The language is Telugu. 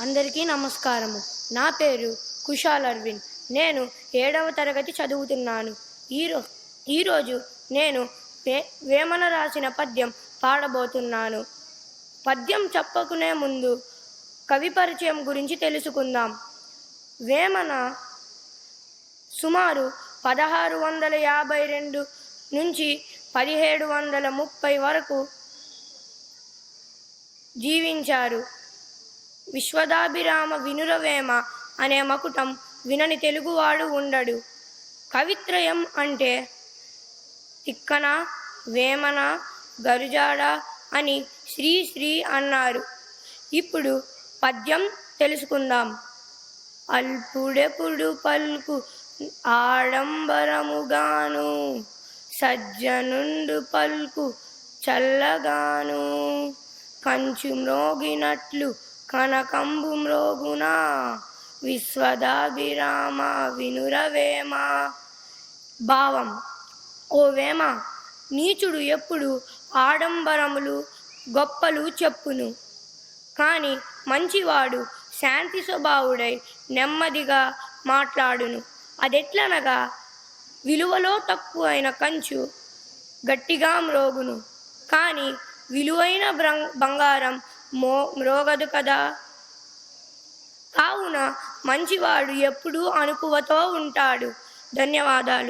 అందరికీ నమస్కారము. నా పేరు కుషాల్ అరవింద్. నేను 7వ తరగతి చదువుతున్నాను. ఈరోజు నేను వేమన రాసిన పద్యం పాడబోతున్నాను. పద్యం చెప్పుకునే ముందు కవి పరిచయం గురించి తెలుసుకుందాం. వేమన సుమారు 1652 నుంచి 1730 వరకు జీవించారు. విశ్వదాభిరామ వినురవేమ అనే మకుటం వినని తెలుగువాడు ఉండడు. కవిత్రయం అంటే తిక్కన, వేమన, గరుజాడ అని శ్రీ అన్నారు. ఇప్పుడు పద్యం తెలుసుకుందాం. అల్పుడెప్పుడు పల్కు ఆడంబరముగాను, సజ్జనుండు పల్కు చల్లగాను, కంచు మ్రోగినట్లు కనకంబు మ్రోగునా, విశ్వదాభిరామ వినురవేమ. భావం: ఓ వేమ, నీచుడు ఎప్పుడు ఆడంబరములు గొప్పలు చెప్పును, కానీ మంచివాడు శాంతి స్వభావుడై నెమ్మదిగా మాట్లాడును. అదెట్లనగా, విలువలో తక్కువైన కంచు గట్టిగా మ్రోగును, కానీ విలువైన బంగారం మ్రోగదు కదా. కావున మంచివాడు ఎప్పుడూ అణకువతో ఉంటాడు. ధన్యవాదాలు.